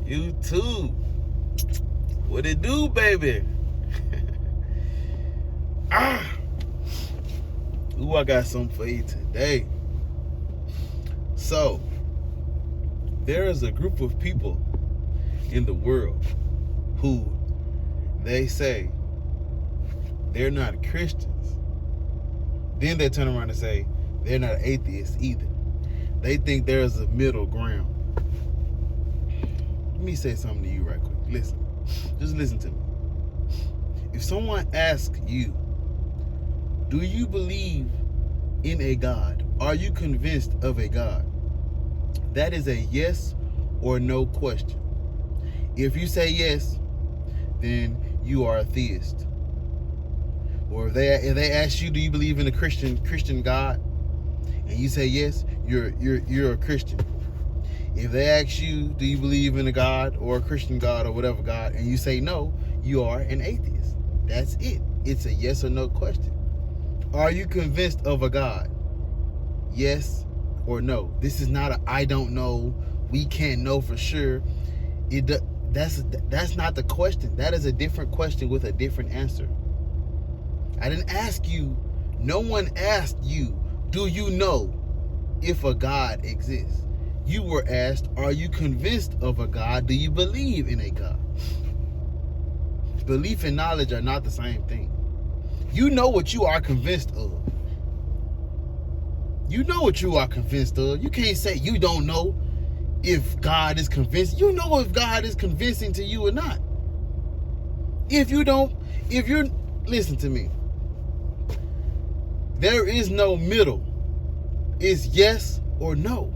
YouTube. What it do, baby? Ooh, I got something for you today. So, there is a group of people in the world who they say they're not Christians. Then they turn around and say they're not atheists either. They think there's a middle ground. Let me say something to you right quick. Listen. Just listen to me. If someone asks you, do you believe in a God? Are you convinced of a God? That is a yes or no question. If you say yes, then you are a theist. Or if they ask you, do you believe in a Christian God? And you say yes, you're a Christian. If they ask you, do you believe in a God or a Christian God or whatever God, and you say no, you are an atheist. That's it. It's a yes or no question. Are you convinced of a God? Yes or no. This is not a I don't know, we can't know for sure. That's not the question. That is a different question with a different answer. I didn't ask you, no one asked you, do you know if a God exists? You were asked, are you convinced of a God? Do you believe in a God? Belief and knowledge are not the same thing. You know what you are convinced of. You know what you are convinced of. You can't say you don't know if God is convinced. You know if God is convincing to you or not. Listen to me. There is no middle. It's yes or no.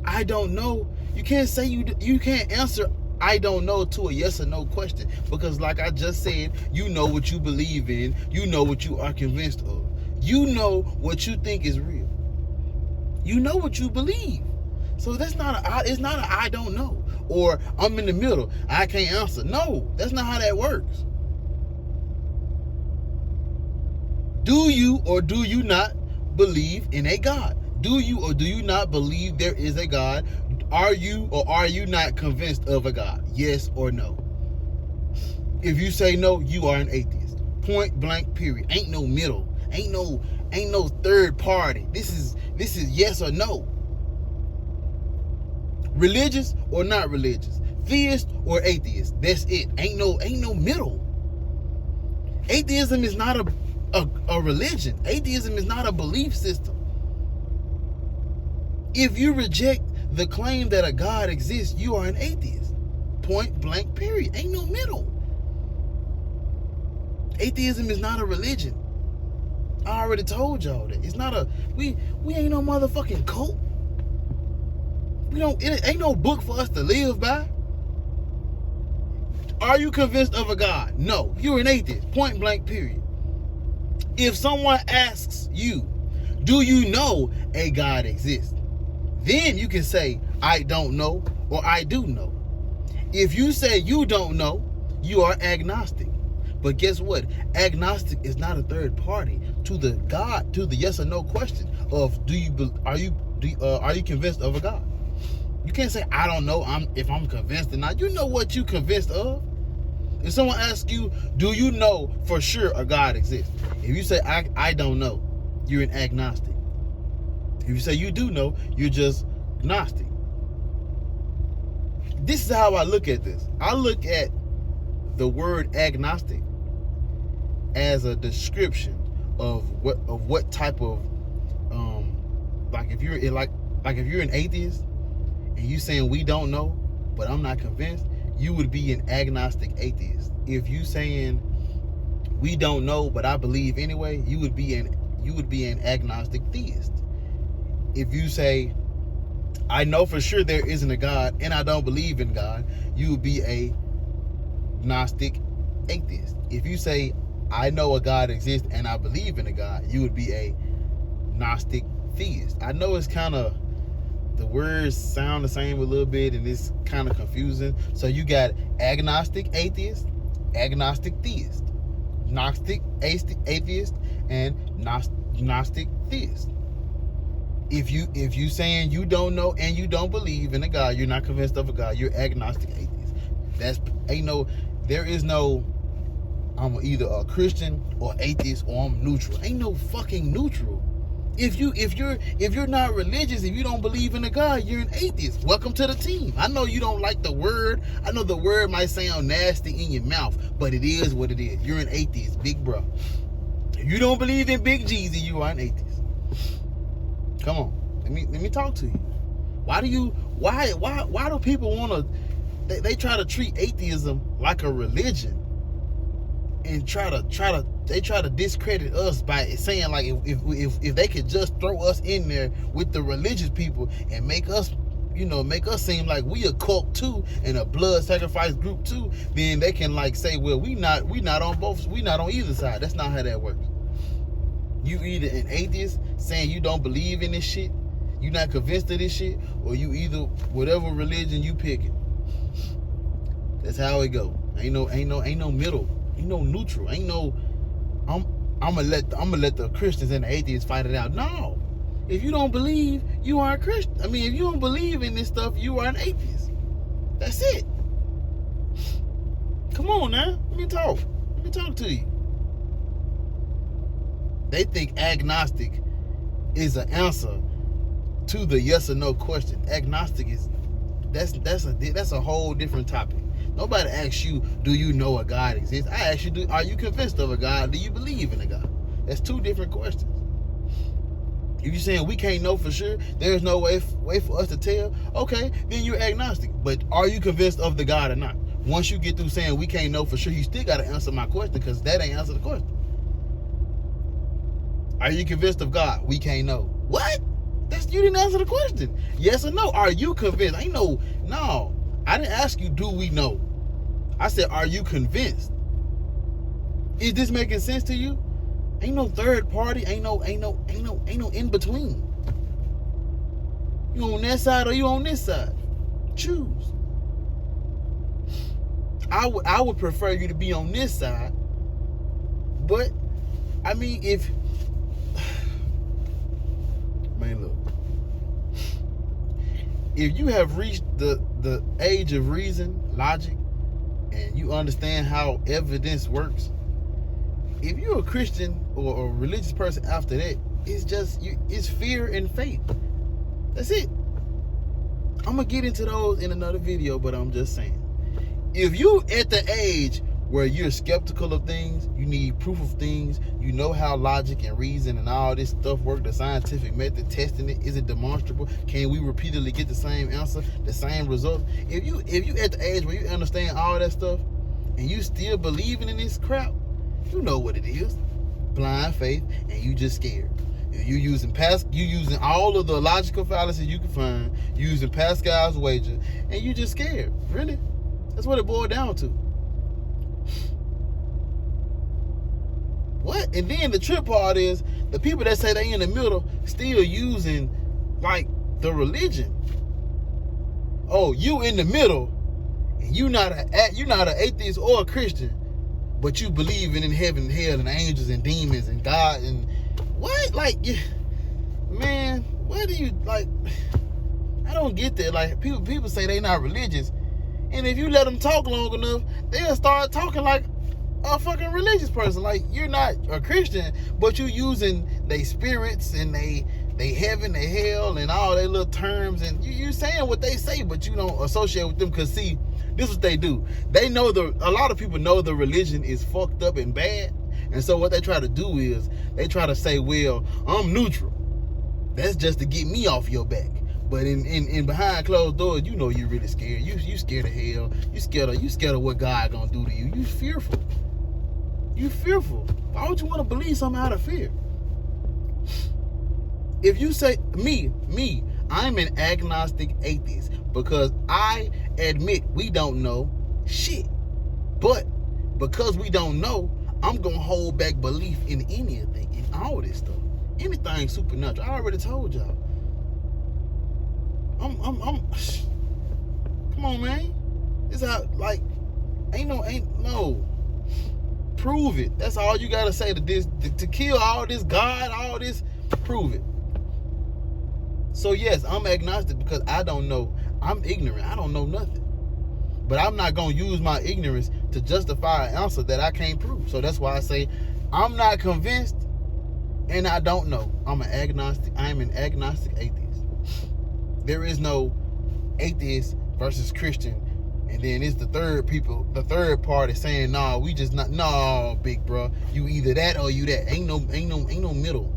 I don't know. You can't say you can't answer I don't know to a yes or no question, because like I just said, you know what you believe in, you know what you are convinced of. You know what you think is real. You know what you believe. So it's not a I don't know, or I'm in the middle, I can't answer. No, that's not how that works. Do you or do you not believe in a God? Do you or do you not believe there is a God? Are you or are you not convinced of a God? Yes or no? If you say no, you are an atheist. Point blank, period. Ain't no middle. Ain't no third party. This is yes or no. Religious or not religious. Theist or atheist. That's it. Ain't no middle. Atheism is not a religion. Atheism is not a belief system. If you reject the claim that a God exists, you are an atheist. Point blank, period. Ain't no middle. Atheism is not a religion. I already told y'all that. It's not we ain't no motherfucking cult. It ain't no book for us to live by. Are you convinced of a God? No. You're an atheist. Point blank, period. If someone asks you, do you know a God exists? Then you can say, I don't know, or I do know. If you say you don't know, you are agnostic. But guess what? Agnostic is not a third party to the God, to the yes or no question of are you convinced of a God? You can't say I don't know if I'm convinced or not. You know what you convinced of. If someone asks you, do you know for sure a God exists? If you say I don't know, you're an agnostic. If you say you do know, you're just Gnostic. This is how I look at this. I look at the word agnostic as a description of what type of like if you're an atheist and you saying we don't know, but I'm not convinced, you would be an agnostic atheist. If you saying we don't know, but I believe anyway, you would be an agnostic theist. If you say, I know for sure there isn't a God and I don't believe in God, you would be a Gnostic atheist. If you say, I know a God exists and I believe in a God, you would be a Gnostic theist. I know it's kind of, the words sound the same a little bit and it's kind of confusing. So you got agnostic atheist, agnostic theist, Gnostic atheist, and Gnostic theist. If you saying you don't know and you don't believe in a God, you're not convinced of a God, you're agnostic atheist. There is no I'm either a Christian or atheist or I'm neutral. Ain't no fucking neutral. If you're not religious, if you don't believe in a God, you're an atheist. Welcome to the team. I know you don't like the word. I know the word might sound nasty in your mouth, but it is what it is. You're an atheist, big bro. If you don't believe in Big Jeezy, you are an atheist. Come on, let me talk to you. Why do people want to? They try to treat atheism like a religion, and try to discredit us by saying like if they could just throw us in there with the religious people and make us seem like we a cult too and a blood sacrifice group too, then they can like say, well, we not on either side. That's not how that works. You either an atheist saying you don't believe in this shit, you not convinced of this shit, or you either whatever religion you picking. That's how it go. Ain't no middle. Ain't no neutral. Ain't no I'm gonna let the Christians and the atheists fight it out. No. If you don't believe, you are a Christian. I mean, if you don't believe in this stuff, you are an atheist. That's it. Come on now. Let me talk to you. They think agnostic is an answer to the yes or no question. Agnostic is that's a whole different topic. Nobody asks you, do you know a God exists? I ask you, are you convinced of a God? Do you believe in a God? That's two different questions. If you're saying we can't know for sure, there's no way for us to tell, okay, then you're agnostic. But are you convinced of the God or not? Once you get through saying we can't know for sure, you still got to answer my question, because that ain't answer the question. Are you convinced of God? We can't know. What? You didn't answer the question. Yes or no? Are you convinced? No. I didn't ask you, do we know? I said, are you convinced? Is this making sense to you? Ain't no third party. Ain't no in between. You on that side or you on this side? Choose. I would prefer you to be on this side. But I mean, if you have reached the age of reason, logic, and you understand how evidence works, if you're a Christian or a religious person after that, it's fear and faith. That's it. I'm gonna get into those in another video, but I'm just saying, if you at the age where you're skeptical of things, you need proof of things, you know how logic and reason and all this stuff work, the scientific method, testing it, is it demonstrable? Can we repeatedly get the same answer, the same result? If you at the age where you understand all that stuff and you still believing in this crap, you know what it is. Blind faith, and you just scared. You using all of the logical fallacies you can find, using Pascal's wager, and you just scared. Really? That's what it boiled down to. What? And then the trip part is the people that say they in the middle still using like the religion. Oh, you in the middle, and you not an atheist or a Christian, but you believe in heaven and hell and angels and demons and God and what? Like, man, what do you like? I don't get that. Like, people say they not religious, and if you let them talk long enough, they'll start talking like a fucking religious person. Like, you're not a Christian, but you using they spirits and they heaven, they hell, and all their little terms, and you saying what they say, but you don't associate with them. Because see, this is what they do. They know a lot of people know the religion is fucked up and bad, and so what they try to do is they try to say, well, I'm neutral. That's just to get me off your back. But in behind closed doors, you know you're really scared. You scared of hell. You scared of what God gonna do to you. You fearful. You fearful. Why would you want to believe something out of fear? If you say me, I'm an agnostic atheist because I admit we don't know shit. But because we don't know, I'm gonna hold back belief in anything, in all this stuff. Anything supernatural. I already told y'all. Come on, man. This how, like, ain't no. Prove it. That's all you gotta say to this, to kill all this God, all this. Prove it. So yes, I'm agnostic because I don't know. I'm ignorant. I don't know nothing. But I'm not going to use my ignorance to justify an answer that I can't prove. So that's why I say I'm not convinced and I don't know. I'm an agnostic. I'm an agnostic atheist. There is no atheist versus Christian. And then it's the third party saying, nah, we just not, nah, big bro. You either that or you that. Ain't no middle.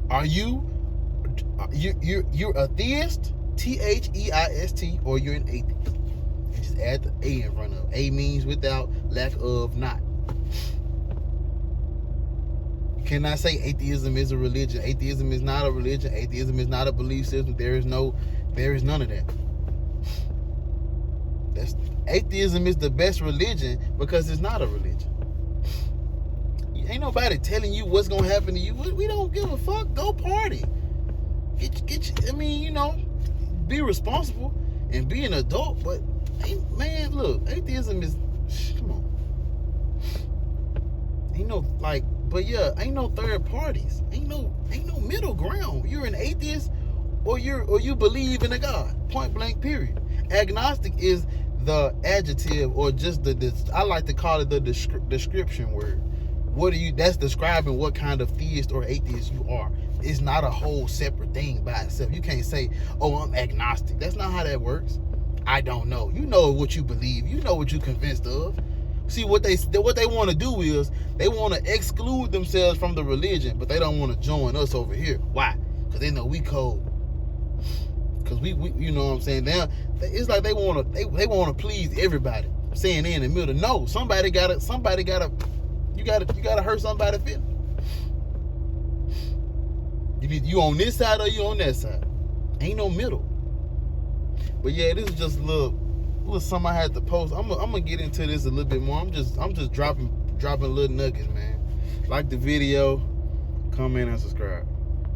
Are you're a theist, Theist, or you're an atheist? And just add the A in front of it. A means without, lack of, not. You cannot say atheism is a religion. Atheism is not a religion. Atheism is not a belief system. There is none of that. Atheism is the best religion because it's not a religion. Ain't nobody telling you what's gonna happen to you. We don't give a fuck. Go party. Be responsible and be an adult. But man, look, atheism is, come on. Ain't no third parties. Ain't no middle ground. You're an atheist or you believe in a God. Point blank, period. Agnostic is the adjective, or just I like to call it the description word. That's describing what kind of theist or atheist you are. It's not a whole separate thing by itself. You can't say, oh, I'm agnostic. That's not how that works. I don't know. You know what you believe. You know what you're convinced of. See, what they want to do is they want to exclude themselves from the religion, but they don't want to join us over here. Why? Because they know we cold. Because we you know what I'm saying? It's like they want to please everybody, saying they in the middle. No, you gotta hurt somebody's feelings. You on this side or you on that side. Ain't no middle. But yeah, this is just a little something I had to post. I'm gonna get into this a little bit more. I'm just dropping little nuggets, man. Like the video, comment and subscribe.